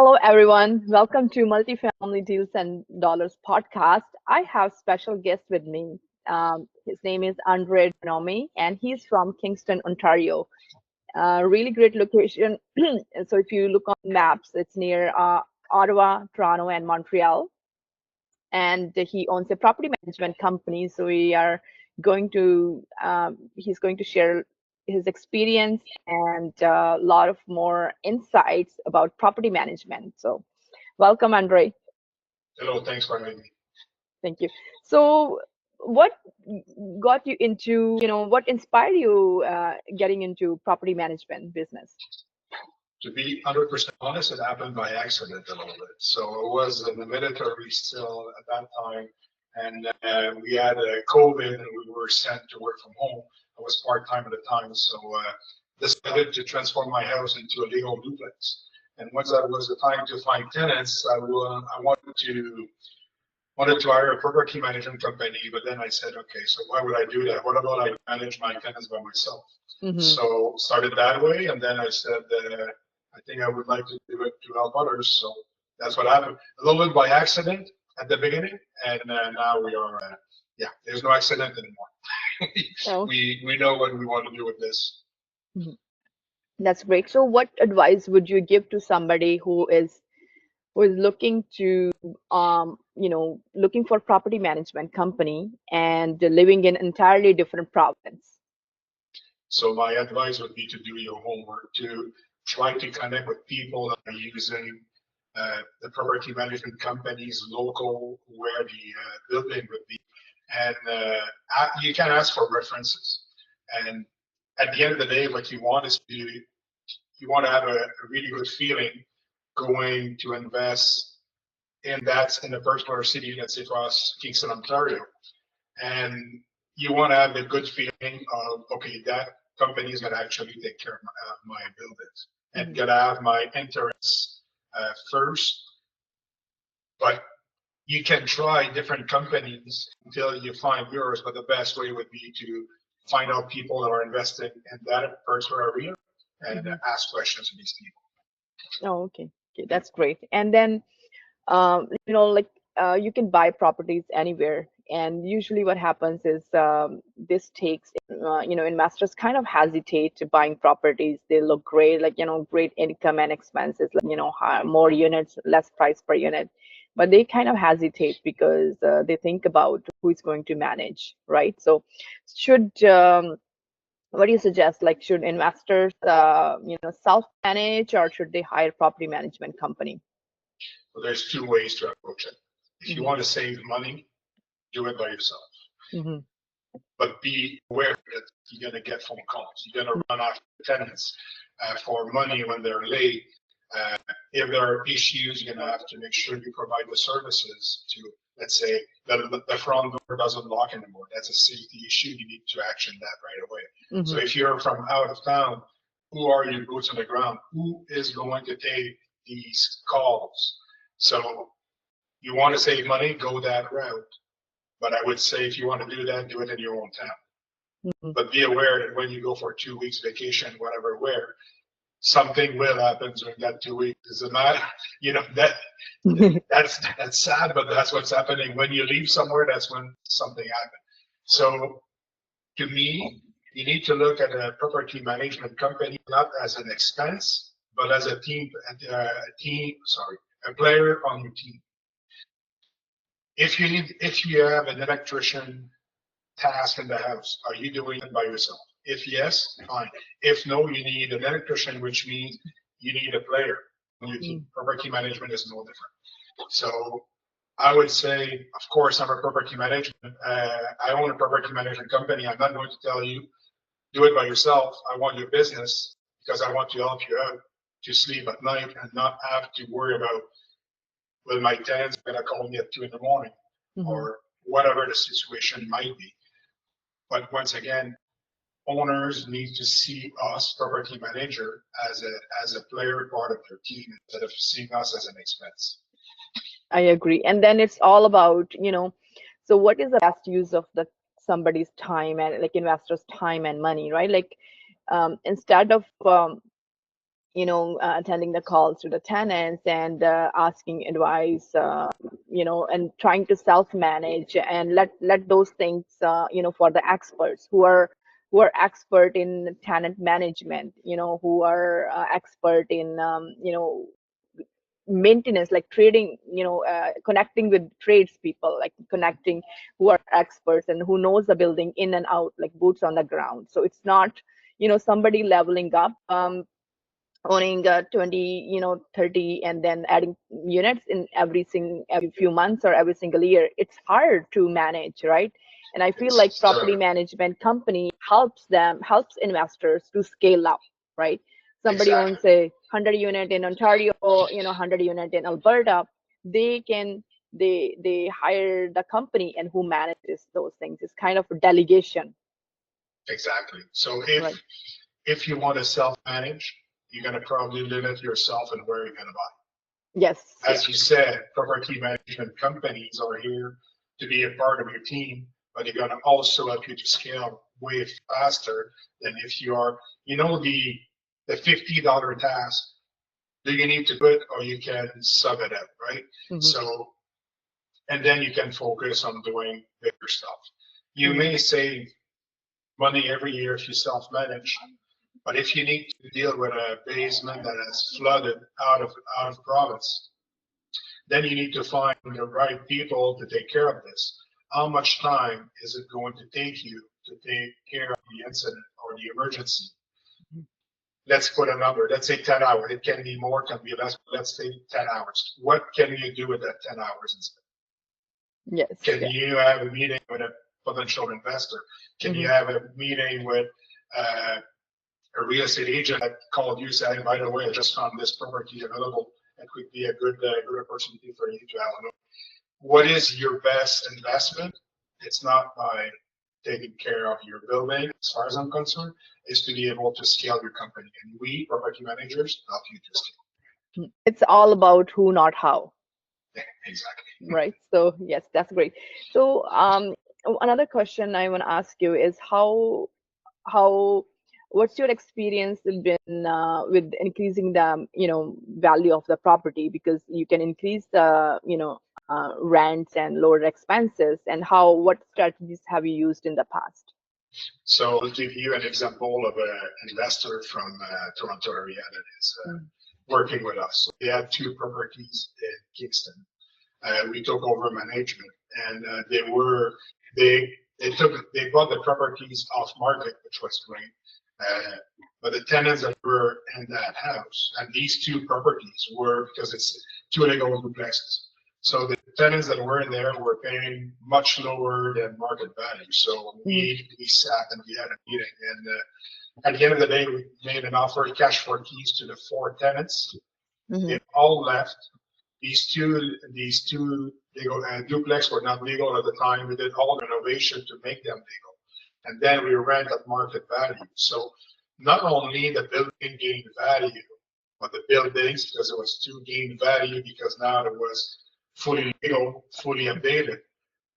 Hello, everyone. Welcome to Multifamily Deals and Dollars podcast. I have special guest with me. His name is Andre Denommee, and he's from Kingston, Ontario. Really great location. So if you look on maps, it's near Ottawa, Toronto, and Montreal. And he owns a property management company. So he's going to share his experience and a lot of more insights about property management. So welcome, Andre. Hello, thanks for having me. Thank you. So what got you into, what inspired you getting into property management business? To be 100% honest, it happened by accident a little bit. So I was in the military still at that time, and we had COVID, and we were sent to work from home. I was part-time at the time, so decided to transform my house into a legal duplex. And once that was the time to find tenants, I wanted to hire a property management company, but then I said, okay, so why would I do that? What about I manage my tenants by myself? So started that way, and then I said, I think I would like to do it to help others. So that's what happened. A little bit by accident at the beginning, and now we are, there's no accident anymore. Oh. We know what we want to do with this. That's great. So what advice would you give to somebody who is looking to looking for property management company and living in entirely different province? So my advice would be to do your homework, to try to connect with people that are using the property management companies local where the building would be, and you can ask for references. And at the end of the day, what you want is you want to have a really good feeling going to invest in a particular city, let's say for us, Kingston, Ontario. And you want to have a good feeling of, okay, that company is going to actually take care of my buildings and going to have my interests first. But you can try different companies until you find yours, but the best way would be to find out people that are investing in that particular area and ask questions to these people. Oh, okay. Okay, that's great. And then, you can buy properties anywhere. And usually what happens is this takes, investors kind of hesitate to buying properties. They look great, great income and expenses, more units, less price per unit. But they kind of hesitate because they think about who is going to manage, right? So what do you suggest? Like, should investors, self-manage, or should they hire property management company? Well, there's two ways to approach it. If you want to save money, do it by yourself. But be aware that you're going to get phone calls. You're going to run after tenants for money when they're late. If there are issues, you're going to have to make sure you provide the services to, let's say, the front door doesn't lock anymore. That's a safety issue. You need to action that right away. So if you're from out of town, who are your boots on the ground? Who is going to take these calls? So you want to save money, go that route. But I would say if you want to do that, do it in your own town. But be aware that when you go for 2 weeks vacation, whatever, where something will happen during that 2 weeks. Doesn't matter, that's sad, but that's what's happening. When you leave somewhere, that's when something happens. So to me, you need to look at a property management company not as an expense, but as a a player on your team. If you have an electrician task in the house, are you doing it by yourself? If yes, fine. If no, you need an electrician, which means you need a player on your team. Property management is no different. So I would say, of course, I'm a property management. I own a property management company. I'm not going to tell you, do it by yourself. I want your business because I want to help you out to sleep at night and not have to worry about, well, my tenants are going to call me at 2 a.m. or whatever the situation might be. But once again, owners need to see us, property manager, as a player part of their team instead of seeing us as an expense. I agree. And then it's all about, so what is the best use of somebody's time and investors' time and money, right? Like instead of attending the calls to the tenants and asking advice, and trying to self-manage and let those things, for the experts who are expert in tenant management, who are expert in, maintenance, like trading, connecting with tradespeople, like connecting who are experts and who knows the building in and out, like boots on the ground. So it's not, somebody leveling up, owning 20, 30, and then adding units in every few months or every single year. It's hard to manage, right? And I feel like It's property management company helps investors to scale up, right? Somebody owns exactly. a 100 unit in Ontario, 100 unit in Alberta. They hire the company and who manages those things. It's kind of a delegation, Exactly. So right? if you want to self-manage, you're going to probably limit yourself and where you're going to buy. Yes, As you said, property management companies are here to be a part of your team, but they're going to also help you to scale way faster than if you are, the $50 task. Do you need to do it or you can sub it out, right? hmm So, and then you can focus on doing bigger stuff. You hmm may save money every year if you self-manage, but if you need to deal with a basement that has flooded out of province, then you need to find the right people to take care of this. How much time is it going to take you to take care of the incident or the emergency? Let's put a number. Let's say 10 hours. It can be more, can be less. But let's say 10 hours. What can you do with that 10 hours instead? Yes, Can yeah. you have a meeting with a potential investor? Can you hmm have a meeting with uh, a real estate agent that called you saying, by the way, I just found this property available. It could be a good opportunity for you to have a look. What is your best investment? It's not by taking care of your building, as far as I'm concerned, is to be able to scale your company. And we, property managers, help you to scale. It's all about who, not how, Yeah, exactly. right? So yes, that's great. So another question I want to ask you is how what's your experience been with increasing the value of the property, because you can increase the rents and lower expenses, and what strategies have you used in the past? So I'll give you an example of an investor from Toronto area that is working with us. So they had two properties in Kingston. We took over management, and they bought the properties off market, which was great. But the tenants that were in that house, and these two properties were, because it's two legal duplexes. So the tenants that were in there were paying much lower than market value. So we sat and we had a meeting, and at the end of the day, we made an offer, cash for keys to the four tenants. Mm-hmm. They all left. These two legal duplex were not legal at the time. We did all renovation to make them legal, and then we rent at market value. So not only the building gained value, but the buildings, because it was to gain value, because now it was fully legal, fully updated.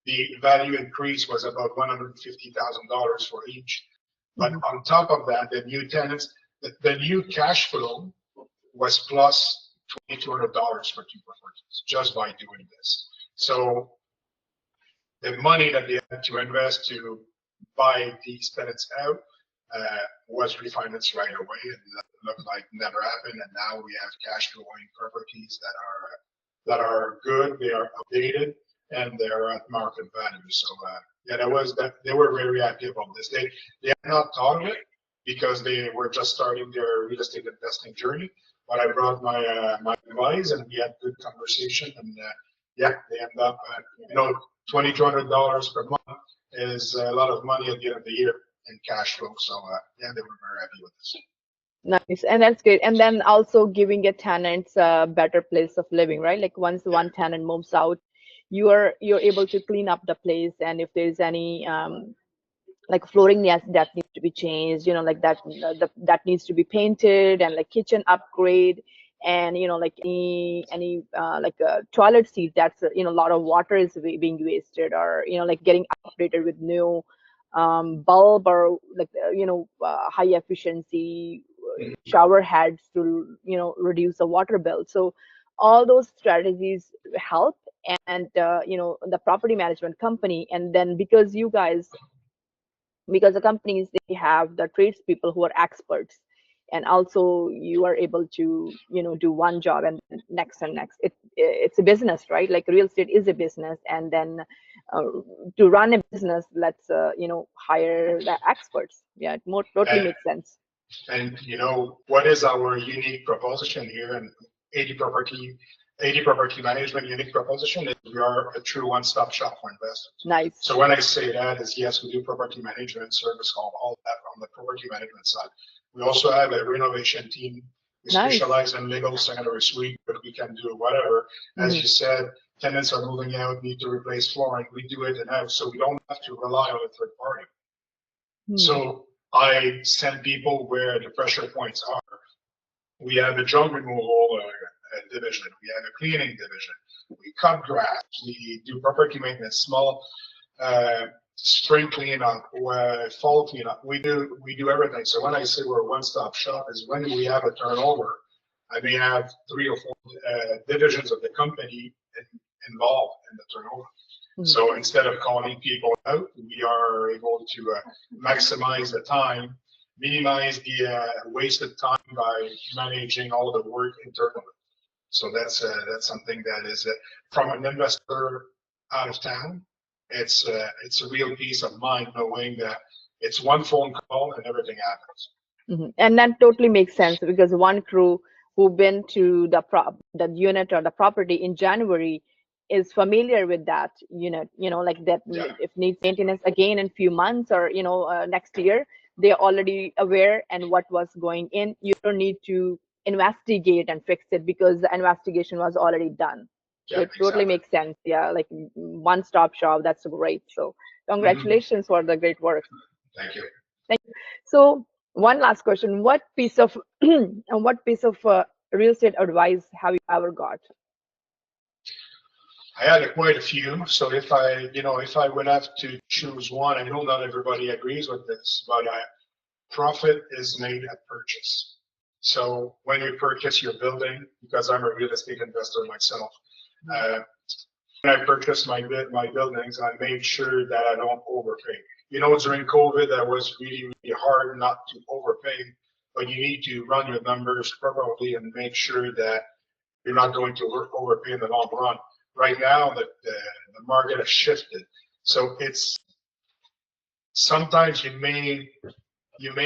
The value increase was about $150,000 for each. But Mm-hmm. on top of that, the new tenants, the new cash flow was plus $2,200 for two properties just by doing this. So the money that they had to invest to buy these tenants out was refinanced right away, and that looked like never happened. And now we have cash flowing properties that are good, they are updated, and they're at market value. So yeah, that they were very active on this. They had not thought of it because they were just starting their real estate investing journey. But I brought my advice, and we had good conversation, and yeah, they end up $2,200 per month is a lot of money at the end of the year in cash flow. So yeah, they were very happy with this. Nice, and that's great. And then also giving a tenants a better place of living, right? Like once Yeah. one tenant moves out, you're able to clean up the place, and if there's any like flooring that needs to be changed, like that needs to be painted, and like kitchen upgrade, and like any like a toilet seat that's a lot of water is being wasted, or like getting updated with new bulb, or like high efficiency shower heads to, reduce the water bill. So all those strategies help. And the property management company, and then because the companies, they have the tradespeople who are experts, and also you are able to do one job and next and next. It's a business, right? Like real estate is a business, and then uh, to run a business, let's hire the experts. Yeah, it more totally And, makes sense. and what is our unique proposition here? And 80 property 80 property management unique proposition is we are a true one-stop shop for investors. Nice. So when I say that is, yes, we do property management service, all that on the property management side. We also have a renovation team. We Nice. specialize in legal secondary suite, but we can do whatever. As you said, tenants are moving out, need to replace flooring. We do it in-house, so we don't have to rely on a third party. So I send people where the pressure points are. We have a junk removal division. We have a cleaning division. We cut grass. We do property maintenance, small spring cleanup, fall cleanup. We do everything. So when I say we're a one-stop shop, is when we have a turnover, I may have 3 or 4 divisions of the company involved in the turnover. So instead of calling people out, we are able to maximize the time, minimize the wasted time by managing all the work internally. So that's something that is from an investor out of town. It's a real peace of mind knowing that it's one phone call and everything happens. And that totally makes sense, because one crew who've been to the unit or the property in January is familiar with that unit, like that. If needs maintenance again in few months or next year, they're already aware and what was going in. You don't need to investigate and fix it because the investigation was already done. So it totally makes sense. Yeah, like one-stop shop. That's great. So congratulations for the great work. Thank you. Thank you. So one last question: what piece of real estate advice have you ever got? I had quite a few. So if I would have to choose one, I know not everybody agrees with this, but profit is made at purchase. So when you purchase your building, because I'm a real estate investor myself, when I purchased my buildings, I made sure that I don't overpay. During COVID, that was really, really hard not to overpay, but you need to run your numbers properly and make sure that you're not going to overpay in the long run. Right now, the market has shifted. So it's sometimes you may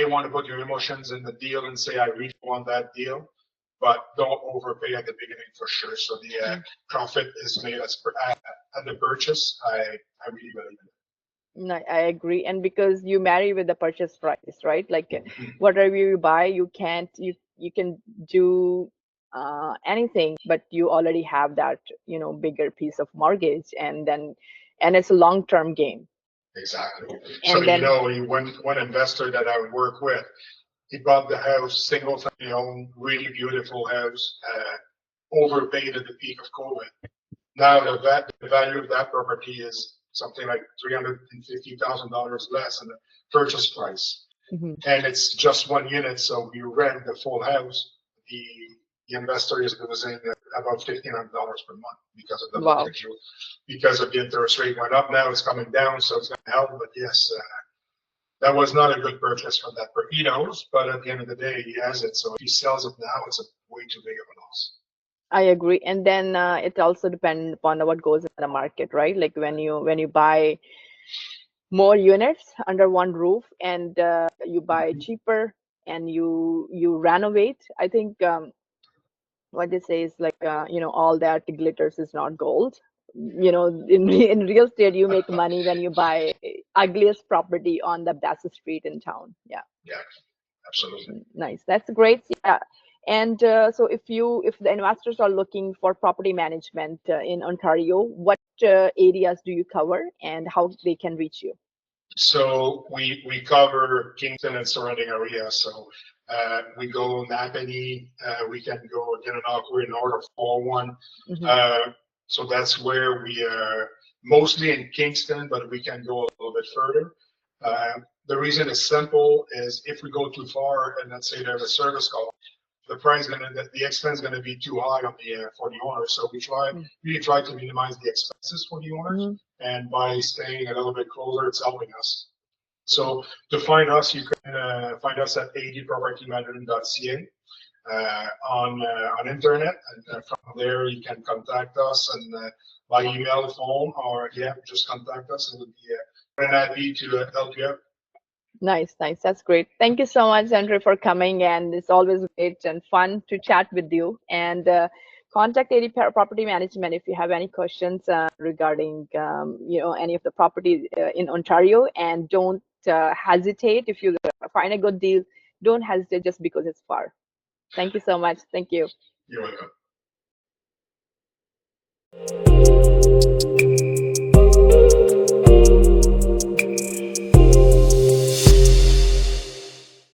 want to put your emotions in the deal and say, I really want that deal, but don't overpay at the beginning for sure. So the profit is made at the purchase. I really believe in it. No, I agree. And because you marry with the purchase price, right? Like whatever you buy, you can do anything, but you already have that, bigger piece of mortgage, and it's a long-term game. Exactly. And so then, one investor that I would work with, he bought the house, single family home, really beautiful house, overpaid at the peak of COVID. Now the value of that property is something like $350,000 less than the purchase price. And it's just one unit, so we rent the full house. The investor is losing about $1,500 per month because of the mortgage, because of the interest rate went up. Now it's coming down, so it's going to help. But yes, that was not a good purchase from that. He knows, but at the end of the day, he has it. So if he sells it now, it's a way too big of a loss. I agree. And then it also depends upon what goes in the market, right? Like when you buy more units under one roof and you buy cheaper and you renovate, I think what they say is like all that glitters is not gold. In real estate, you make money when you buy ugliest property on the best street in town. Yeah, absolutely. Nice. That's great. Yeah. And so if the investors are looking for property management in Ontario, what areas do you cover and how they can reach you? So we cover Kingston and surrounding areas. So we go Napanee, we can go Denommee, we're in North of 401. So that's where we are, mostly in Kingston, but we can go a little bit further. The reason is simple is if we go too far and let's say there's a service call, the expense gonna be too high on the for the owner. So we try to minimize the expenses for the owners, and by staying a little bit closer, it's helping us. So to find us, you can find us at adpropertymanagement.ca on internet, and from there you can contact us and by email, phone, or just contact us, and we'll be more than happy to help you out. Nice, nice. That's great. Thank you so much, Andre, for coming. And it's always great and fun to chat with you. And contact AD Property Management if you have any questions regarding, any of the property in Ontario. And don't hesitate if you find a good deal. Don't hesitate just because it's far. Thank you so much. Thank you. You're welcome.